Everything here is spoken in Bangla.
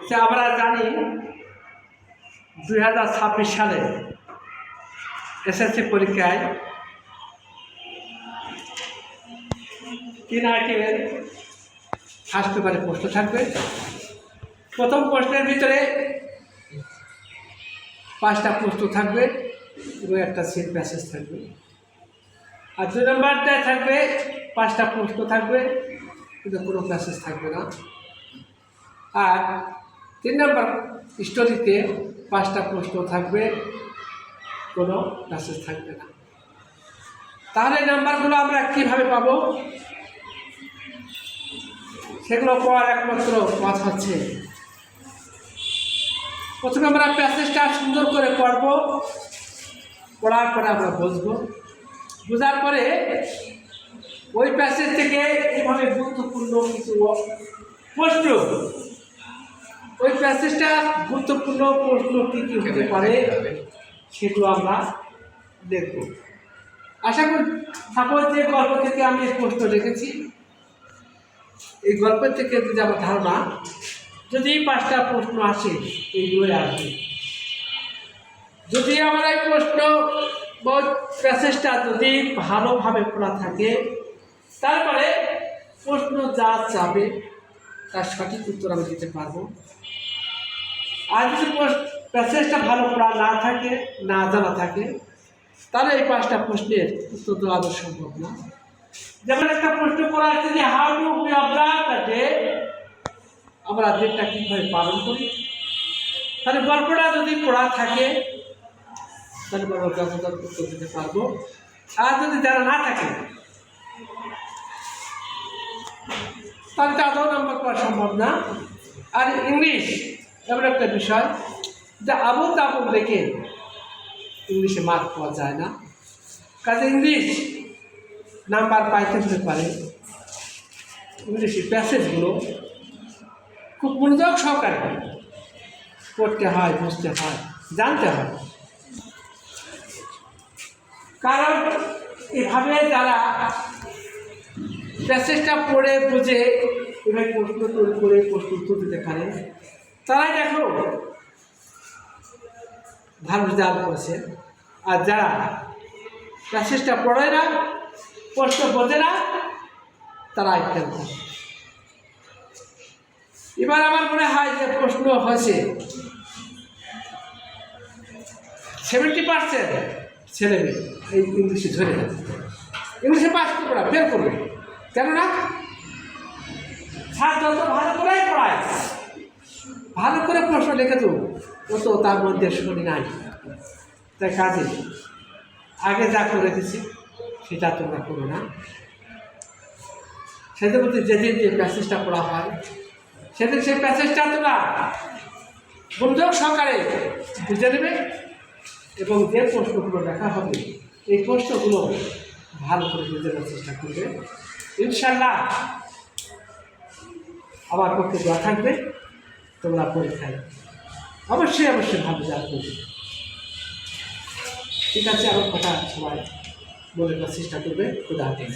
যে আমরা জানি 2026 সালে এসএসসি পরীক্ষায় 3 আইটেমের ফার্স্ট পেপারে প্রশ্ন থাকবে। প্রথম প্রশ্নের ভিতরে 5টা প্রশ্ন থাকবে এবং একটা সেট প্যাসেজ থাকবে। আর 2 নম্বরটায় থাকবে 5টা প্রশ্ন থাকবে কিন্তু কোনো প্যাসেজ থাকবে না। আর 3 নম্বর স্টোরিতে 5টা প্রশ্ন থাকবে, কোনো প্যাসেজ থাকবে না। তাহলে নাম্বারগুলো আমরা কীভাবে পাবো? সেগুলো পাওয়ার একমাত্র পথ হচ্ছে, প্রথমে আমরা প্যাসেজটা সুন্দর করে পড়ব, পড়ার পরে আমরা বুঝবো, বোঝার পরে ওই প্যাসেজ থেকে এইভাবে গুরুত্বপূর্ণ কিছু প্রশ্ন, ওই প্যাসেজটা গুরুত্বপূর্ণ প্রশ্ন কী কী হতে পারে সেগুলো আমরা দেখব। আশা করি সাপোজ যে গল্প থেকে আমি এই প্রশ্ন রেখেছি, এই গল্পের থেকে যদি আমার ধারণা, যদি 5টা প্রশ্ন আসে এইগুলোই আসবে। যদি আমার এই প্রশ্ন বা প্যাসেজটা যদি ভালোভাবে পড়া থাকে, তারপরে প্রশ্ন যা চাবে তার সঠিক উত্তর আমি দিতে পারবো। আর যদি প্যাসেজটা ভালো পড়া না থাকে, না জানা থাকে, তাহলে এই 5টা প্রশ্নের উত্তর দেওয়া সম্ভব না। যেমন একটা প্রশ্ন করা আছে যে how to we observe the day, আমরা দিনটা কীভাবে পালন করি। তাহলে গল্পটা যদি পড়া থাকে তাহলে আমরা যথাযথ উত্তর দিতে পারবো। আর যদি যারা না থাকে তাহলে তাদেরও নাম্বার পাওয়া সম্ভব না। আর ইংলিশ এমন একটা বিষয় যে আবল তাবল দেখে ইংলিশে মার্ক পাওয়া যায় না। কাজে ইংলিশ নাম্বার পাইতে হতে পারে, ইংলিশের প্যাসেজগুলো খুব মনোযোগ সহকারে পড়তে হয়, বুঝতে হয়, জানতে হয়। কারণ এভাবে যারা প্যাসেজটা পড়ে বুঝে এভাবে প্রশ্ন তৈরি করে প্রশ্ন উত্তর দিতে পারে, তারাই দেখো ভালো রেজাল্ট করেছে। আর যারা প্যাসেজটা পড়ে না, প্রশ্ন বোঝে না, তারা ফেল করে। এবার আমার মনে হয় যে প্রশ্ন হয়েছে 70% ছেলেমেয়ে এই ইংলিশে ধরে যাচ্ছে, ইংলিশে পাস করবে না, ফেল করবে। কেননা স্যার যত ভালো করেই পড়ায়, ভালো করে প্রশ্ন লিখে তো ও তো তার মধ্যে শুনি নাই। তাই কাজে আগে যা করে দিছি সেটা তোমরা করো না। সেদের মধ্যে যেদিন যে প্যাসেজটা পড়া হয় সেদিন সেই প্যাসেজটা তোমরা মনোযোগ সহকারে বুঝে নেবে এবং যে প্রশ্নগুলো দেখা হবে এই প্রশ্নগুলো ভালো করে বুঝে নেওয়ার চেষ্টা করবে। ইনশাল্লাহ আমার পক্ষে দোয়া থাকবে, তোমরা পরীক্ষায় অবশ্যই ভালো রেজাল্ট করবে। ঠিক আছে, আমার কথা সবাই বলে চেষ্টা করবে। খুদা হাফেজ।